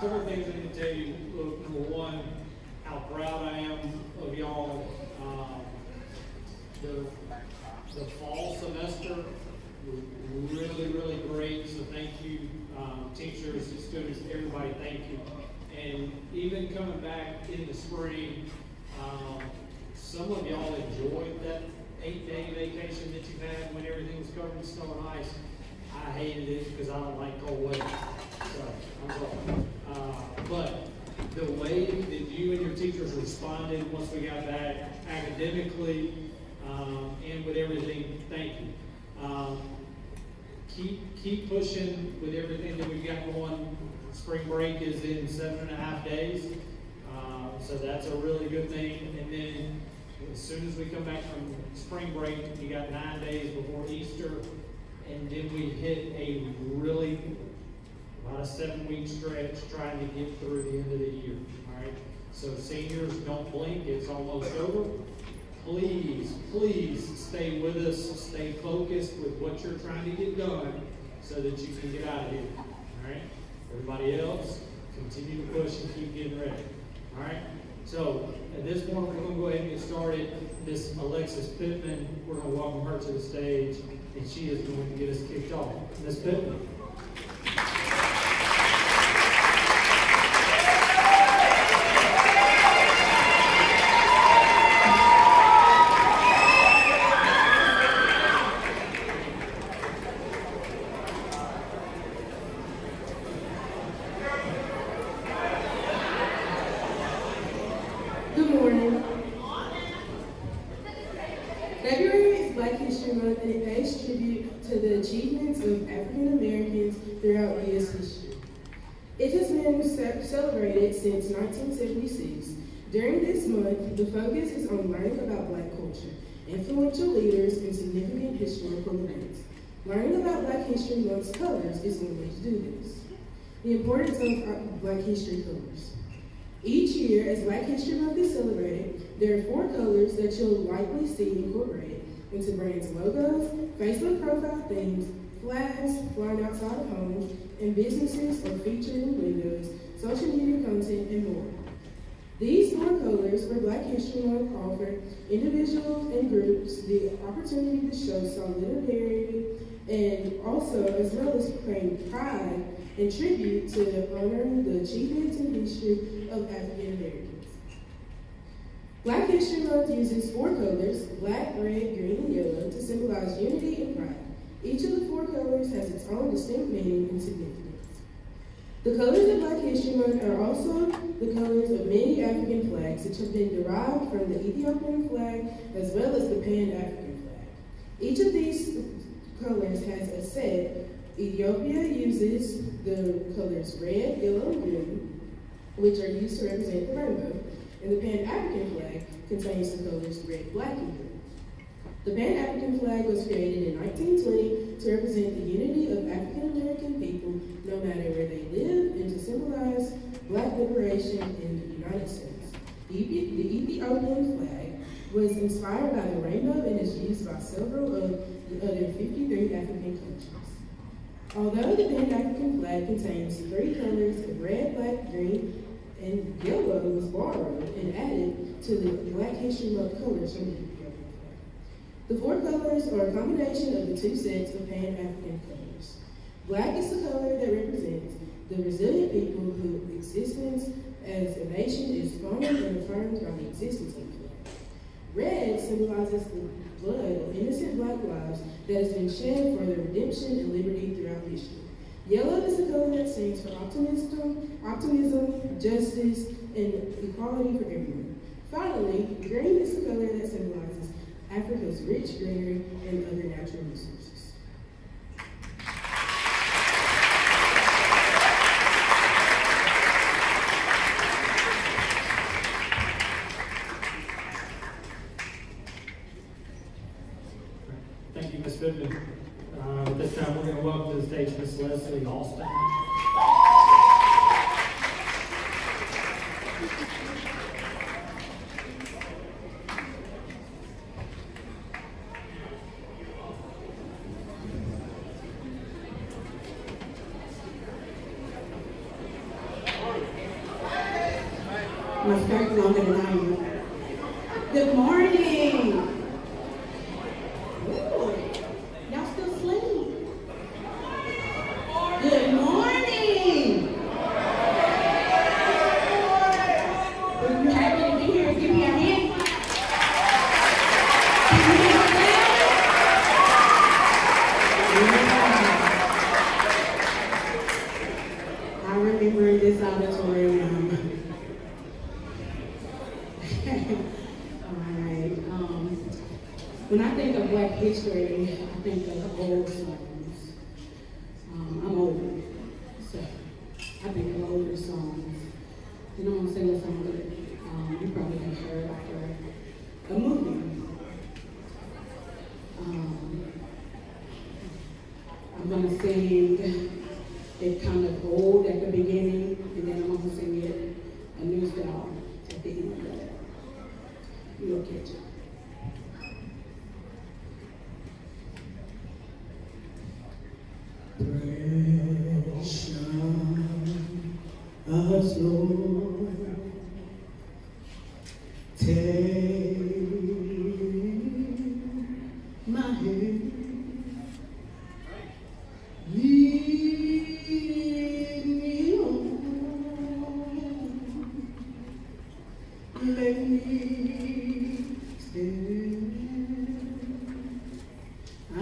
couple things I can tell you. Look, number one, how proud I am of y'all. The fall semester was really great, so thank you, teachers, students, everybody, thank you. And even coming back in the spring, some of y'all enjoyed that 8-day vacation that you had when everything was covered in snow and ice. I hated it because I don't like cold weather, so I'm sorry. But the way that you and your teachers responded once we got back academically and with everything, thank you. Keep pushing with everything that we've got going. Spring break is in 7.5 days, so that's a really good thing. And then as soon as we come back from spring break, you got 9 days before Easter, and then we hit a really about a 7-week stretch trying to get through the end of the year. All right. So seniors, don't blink; it's almost over. Please stay with us. Stay focused with what you're trying to get done, so that you can get out of here. All right. Everybody else, continue to push and keep getting ready. All right? So, at this point, we're going to go ahead and get started. Miss Alexis Pittman, we're going to welcome her to the stage, and she is going to get us kicked off. Miss Pittman. Celebrated since 1976. During this month, the focus is on learning about Black culture, influential leaders, and significant historical events. Learning about Black History Month's colors is one way to do this. The importance of Black History colors. Each year, as Black History Month is celebrated, there are 4 colors that you'll likely see incorporated into brands' logos, Facebook profile themes, flags, flying outside of homes, and businesses or featured in windows, social media content, and more. These 4 colors for Black History Month offer individuals and groups the opportunity to show solidarity and also, as well as claim pride and tribute to honoring the achievements and history of African Americans. Black History Month uses 4 colors, black, red, green, and yellow, to symbolize unity and pride. Each of the 4 colors has its own distinct meaning and significance. The colors of Black History Month are also the colors of many African flags, which have been derived from the Ethiopian flag as well as the Pan-African flag. Each of these colors has a set. Ethiopia uses the colors red, yellow, and green, which are used to represent the rainbow, and the Pan-African flag contains the colors red, black, and green. The Pan-African flag was created in 1920 to represent the unity of African American people, no matter where they live, and to symbolize Black liberation in the United States. The Ethiopian flag was inspired by the rainbow and is used by several of the other 53 African countries. Although the Pan-African flag contains 3 colors of red, black, green, and yellow, was borrowed and added to the Black History Month colors from the Ethiopian flag. The 4 colors are a combination of the 2 sets of Pan-African colors. Black is the color that represents the resilient people whose existence as a nation is honored and affirmed by the existence of the flag. Red symbolizes the blood of innocent Black lives that has been shed for the redemption and liberty throughout history. Yellow is the color that stands for optimism, justice, and equality for everyone. Finally, green is the color that symbolizes Africa's rich greenery and other natural resources. Thank you, Ms. Pittman. At this time, we're going to welcome to the stage Ms. Leslie Austin. My skirt longer than I am. Good morning. Ooh, y'all still asleep? Good morning. If you're happy to be here, give me a hand. Give me a hand. Yeah. I remember this auditorium. When I think of Black history, I think of old songs. I'm older, so I think of older songs. And I'm gonna sing a song that you probably have heard after a movie. I'm gonna sing it kind of old at the beginning, and then I'm gonna sing it a new style at the end of it. You'll catch it. Precious Lord, take my hand, lead me on, let me stand. I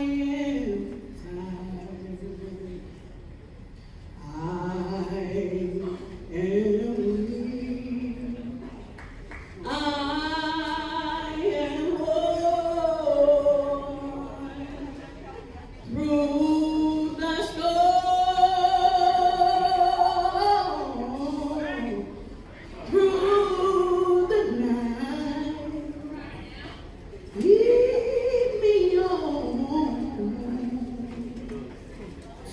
am tired. I am weak. I am worn through the storm, through the night. Lead me on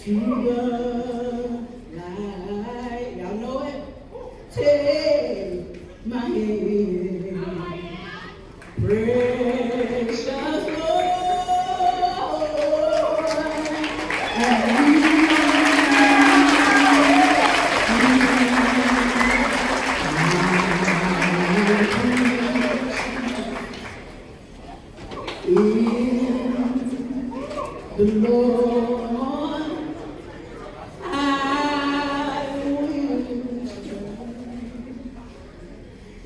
to the light. Y'all know it? Take my hand, precious Lord, and the Lord, I will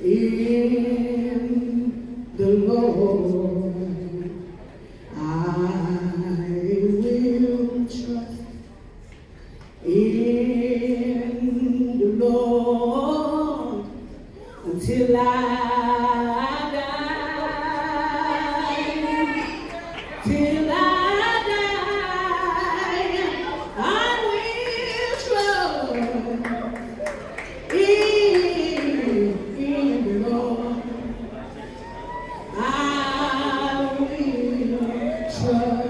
in the Lord, I will trust in the Lord until I die, till I die, I will trust in the Lord. I will trust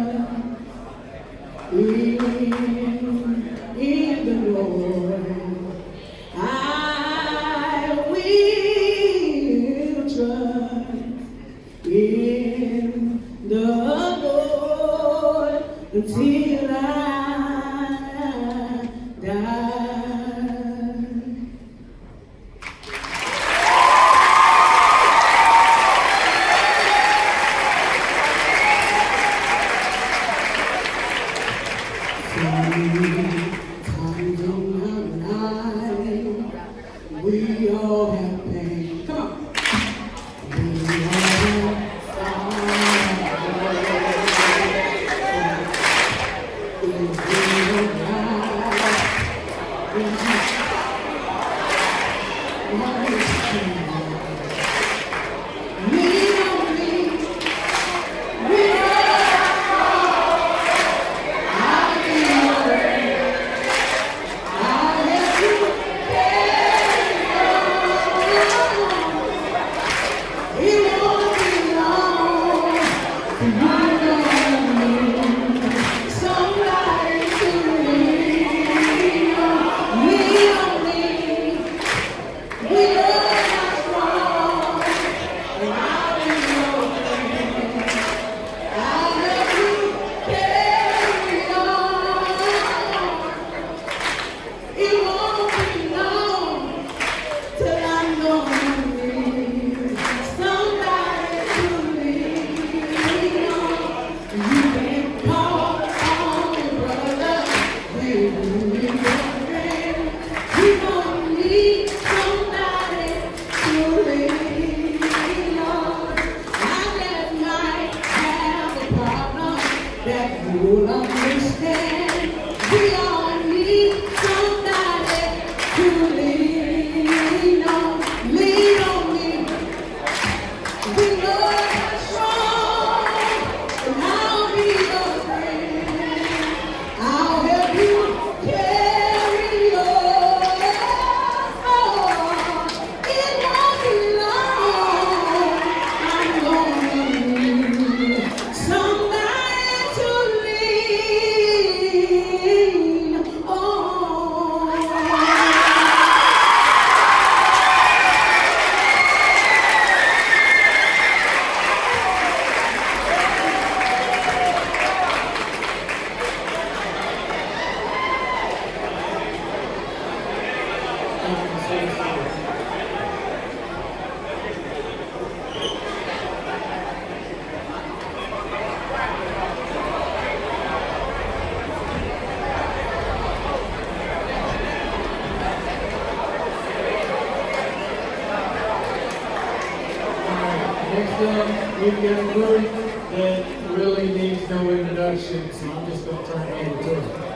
in the Lord. I will trust in the Lord until I die. Sometimes in our life, we all have pain. Come on. We all have We've got a group that really needs no introduction, so I'm just going to turn it over to them.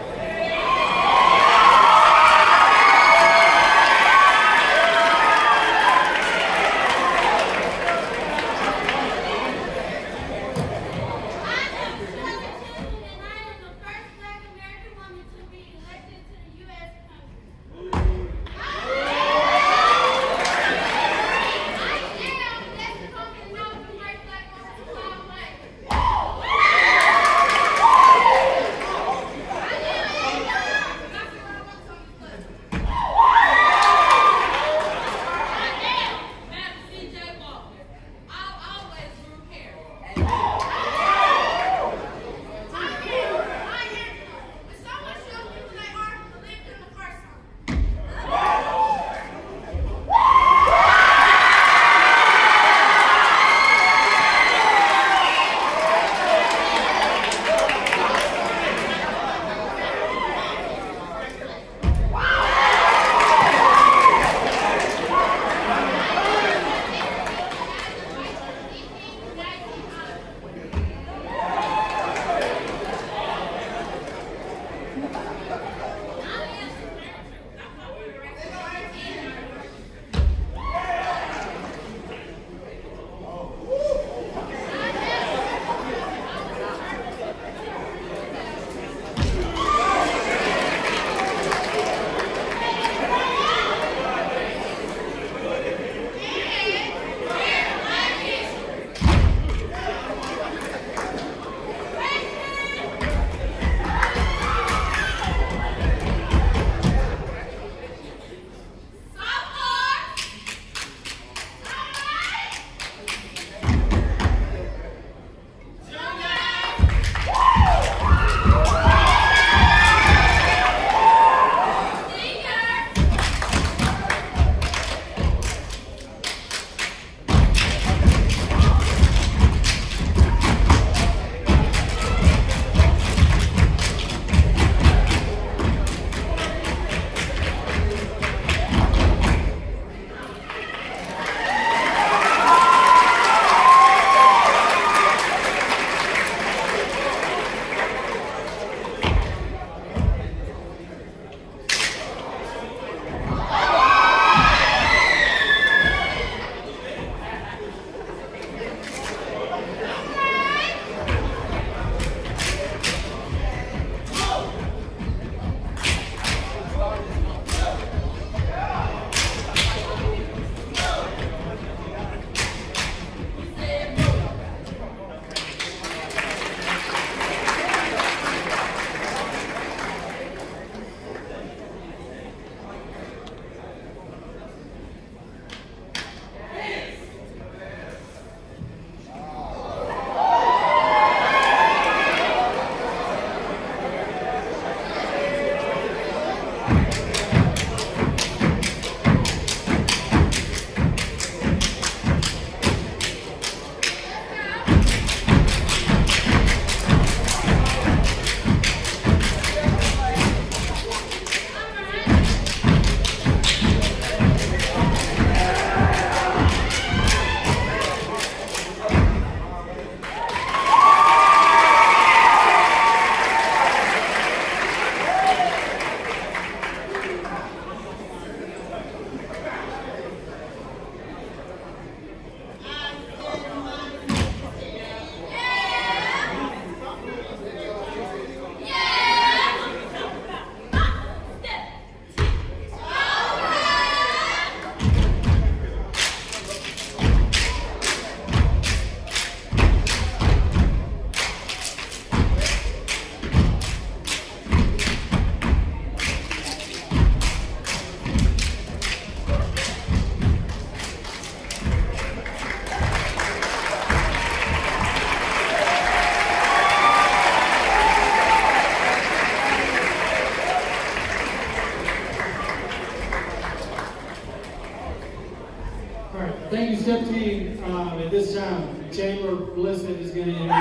thank you, step team. At this time, Chamber Blist is going to introduce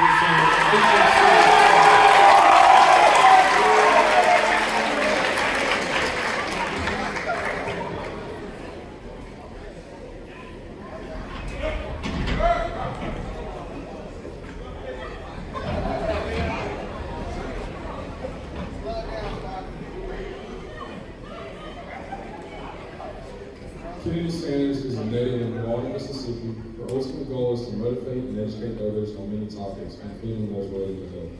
Kenidi Sanders is a native of Albany, Mississippi. Her ultimate goal is to motivate and educate others on many topics, including those related to health.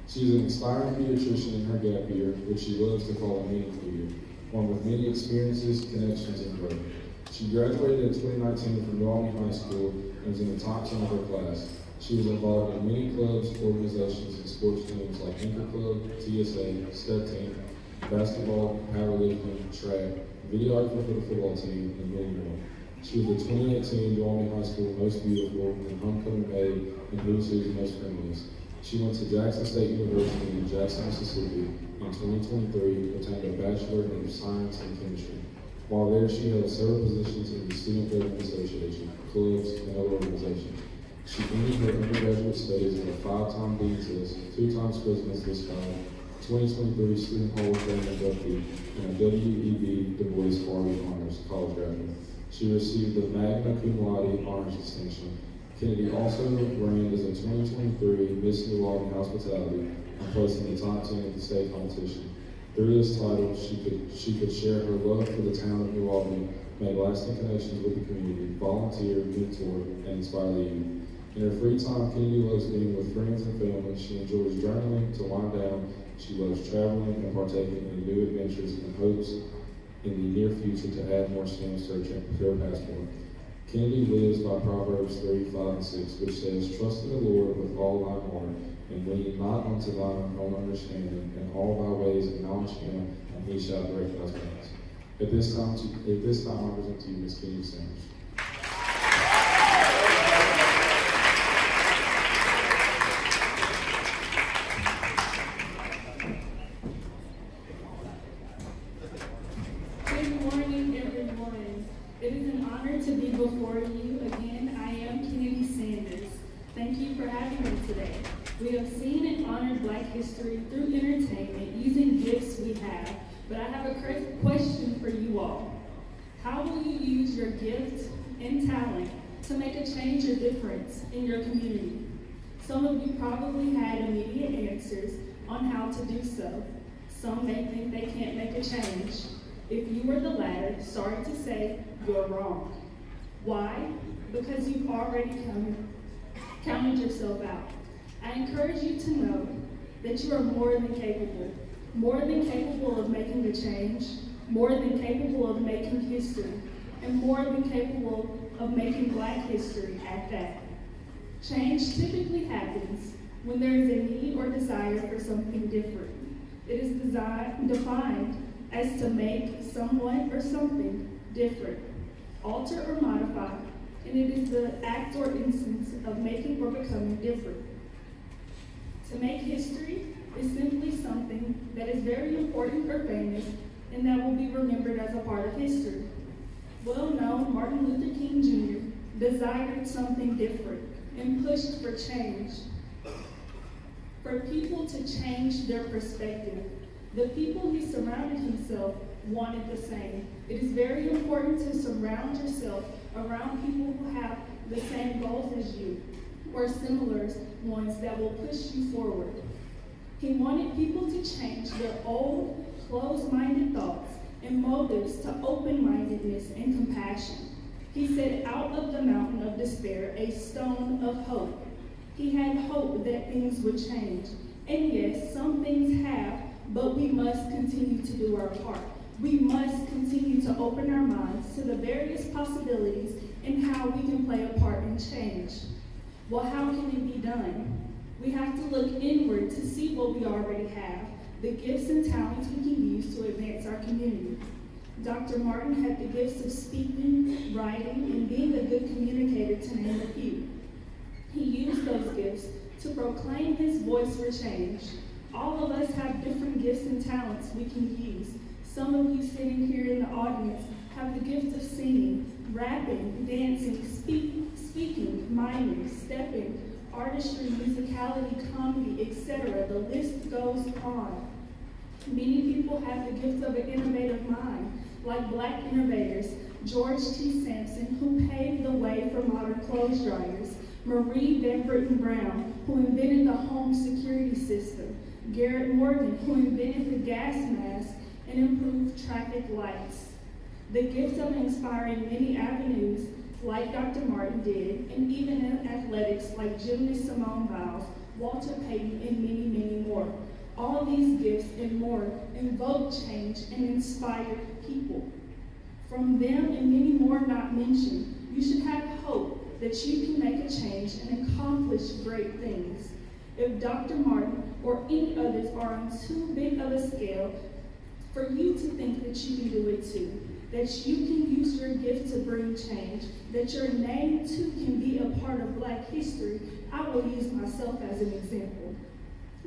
She is an inspiring pediatrician in her gap year, which she loves to call a meaningful year, one with many experiences, connections, and growth. She graduated in 2019 from Albany High School and was in the top 10 of her class. She was involved in many clubs, organizations, and sports teams like Anchor Club, TSA, Step Team, basketball, powerlifting, track, videographer for the football team, and many more. She was the 2018 Albany High School Most Beautiful and Homecoming Babe and Who's Who's Most Friendliest. She went to Jackson State University in Jackson, Mississippi. In 2023, obtained a Bachelor in Science and Chemistry. While there, she held several positions in the Student Government Association, clubs, and other organizations. She ended her undergraduate studies as a 5-time Dean's List, 2 times President's List Scholar, 2023 Student Hall of Fame inductee, and a W.E.B. Du Bois Harvey Honors College graduate. She received the Magna Cum Laude Honors Distinction. Kenidi also reigned as a 2023 Miss New Albany Hospitality and placed in the top 10 of the state competition. Through this title, she could share her love for the town of New Albany, make lasting connections with the community, volunteer, mentor, and inspire the youth. In her free time, Kenidi loves meeting with friends and family. She enjoys journaling to wind down. She loves traveling and partaking in new adventures and hopes in the near future to add more stamps to her passport. Kenidi lives by Proverbs 3:5 and 6, which says, "Trust in the Lord with all thine heart, and lean not unto thine own understanding, and all thy ways acknowledge him, and he shall direct thy paths." At this time, I present to you Ms. Kenidi Sanders. Good morning, everyone. It is an honor to be before you again. I am Kenidi Sanders. Thank you for having me today. We have seen and honored Black history through entertainment using gifts we have, but I have a question for you all. How will you use your gift and talent to make a change or difference in your community? Some of you probably had immediate answers on how to do so. Some may think they can't make a change. If you were the latter, sorry to say, you're wrong. Why? Because you've already counted yourself out. I encourage you to know that you are more than capable of making a change, more than capable of making history, and more than capable of making Black history at that. Change typically happens when there is a need or desire for something different. It is defined as to make someone or something different, alter or modify, and it is the act or instance of making or becoming different. To make history is simply something that is very important or famous and that will be remembered as a part of history. Well-known Martin Luther King Jr. desired something different and pushed for change. For people to change their perspective, the people he surrounded himself wanted the same. It is very important to surround yourself around people who have the same goals as you, or similar ones that will push you forward. He wanted people to change their old, closed-minded thoughts and motives to open-mindedness and compassion. He said, out of the mountain of despair, a stone of hope. He had hope that things would change. And yes, some things have, but we must continue to do our part. We must continue to open our minds to the various possibilities and how we can play a part in change. Well, how can it be done? We have to look inward to see what we already have, the gifts and talents we can use to advance our community. Dr. Martin had the gifts of speaking, writing, and being a good communicator, to name a few. He used those gifts to proclaim his voice for change. All of us have different gifts and talents we can use. Some of you sitting here in the audience have the gift of singing, rapping, dancing, speaking, miming, stepping, artistry, musicality, comedy, etc. The list goes on. Many people have the gift of an innovative mind, like Black innovators, George T. Sampson, who paved the way for modern clothes dryers, Marie Van Brittan Brown, who invented the home security system, Garrett Morgan, who invented the gas mask and improved traffic lights. The gift of inspiring many avenues, like Dr. Martin did, and even in athletics, like gymnast Simone Biles, Walter Payton, and many, many more. All these gifts and more invoke change and inspire people. From them and many more not mentioned, you should have hope that you can make a change and accomplish great things. If Dr. Martin or any others are on too big of a scale for you to think that you can do it too, that you can use your gift to bring change, that your name too can be a part of Black history, I will use myself as an example.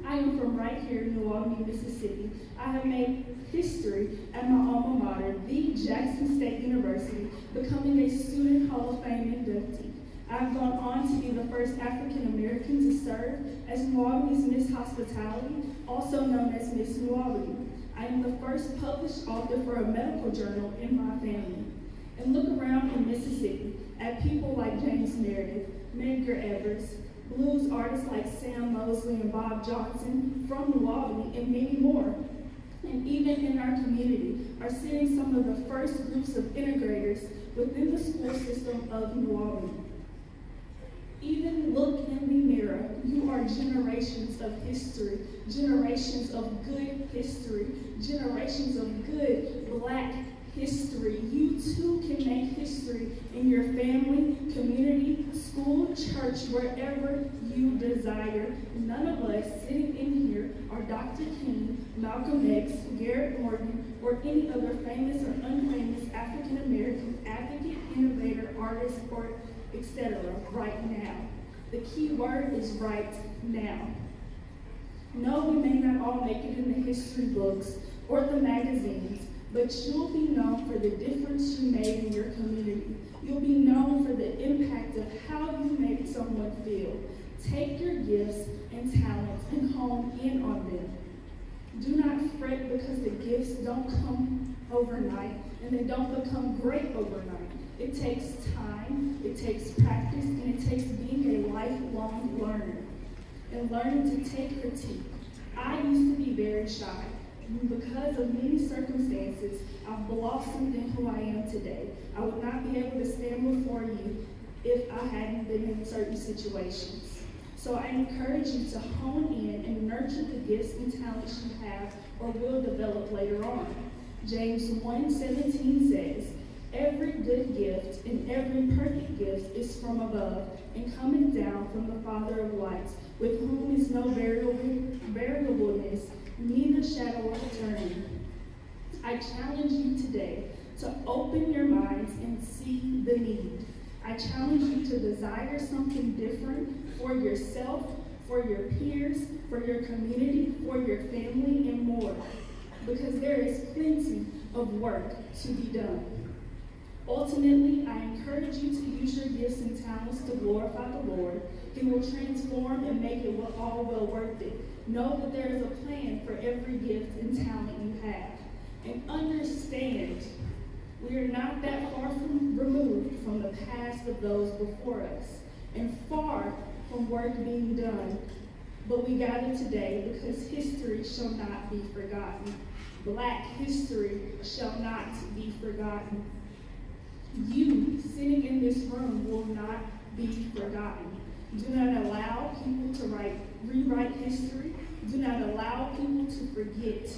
I am from right here in New Albany, Mississippi. I have made history at my alma mater, the Jackson State University, becoming a Student Hall of Fame inductee. I've gone on to be the first African American to serve as New Albany's Miss Hospitality, also known as Miss New Albany. I am the first published author for a medical journal in my family. And look around in Mississippi at people like James Meredith, Medgar Evers, blues artists like Sam Mosley and Bob Johnson from New Albany, and many more. And even in our community are sitting some of the first groups of integrators within the school system of New Albany. Even look in the mirror, you are generations of history, generations of good history, generations of good Black history. You too can make history in your family, community, school, church, wherever you desire. None of us sitting in here are Dr. King, Malcolm X, Garrett Morgan, or any other famous or unfamous African American advocate, innovator, artist, or etc. right now. The key word is right now. No, we may not all make it in the history books or the magazines, but you'll be known for the difference you made in your community. You'll be known for the impact of how you made someone feel. Take your gifts and talents and hone in on them. Do not fret because the gifts don't come overnight and they don't become great overnight. It takes time, it takes practice, and it takes being a lifelong learner and learning to take critique. I used to be very shy. Because of many circumstances, I've blossomed in who I am today. I would not be able to stand before you if I hadn't been in certain situations. So I encourage you to hone in and nurture the gifts and talents you have or will develop later on. James 1:17 says, "Every good gift and every perfect gift is from above and cometh down from the Father of lights, with whom is no variableness, neither shadow of turning." I challenge you today to open your minds and see the need. I challenge you to desire something different for yourself, for your peers, for your community, for your family, and more, because there is plenty of work to be done. Ultimately, I encourage you to use your gifts and talents to glorify the Lord. He will transform and make it all well worth it. Know that there is a plan for every gift and talent you have. And understand, we are not that far removed from the past of those before us, and far from work being done. But we gather today because history shall not be forgotten. Black history shall not be forgotten. You, sitting in this room, will not be forgotten. Do not allow people to rewrite history. Do not allow people to forget.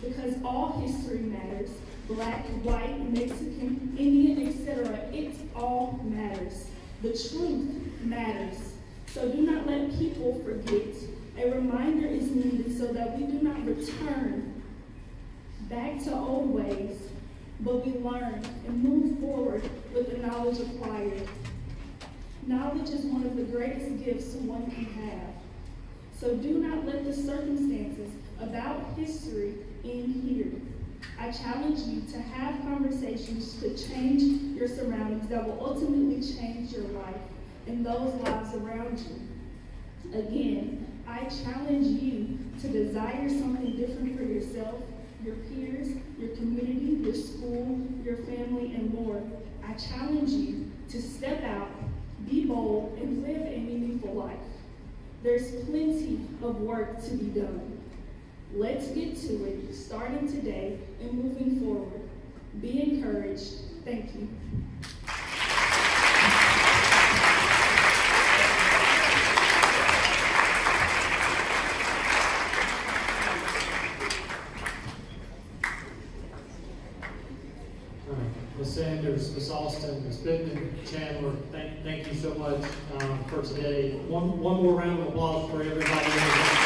Because all history matters. Black, white, Mexican, Indian, etc. It all matters. The truth matters. So do not let people forget. A reminder is needed so that we do not return back to old ways, but we learn and move forward with the knowledge acquired. Knowledge is one of the greatest gifts one can have. So do not let the circumstances about history end here. I challenge you to have conversations to change your surroundings that will ultimately change your life and those lives around you. Again, I challenge you to desire something different for yourself, your peers, your community, your school, your family, and more. I challenge you to step out, be bold, and live a meaningful life. There's plenty of work to be done. Let's get to it, starting today and moving forward. Be encouraged. Thank you. Ms. Sanders, Ms. Austin, Ms. Pittman, Chandler, thank you so much for today. One more round of applause for everybody.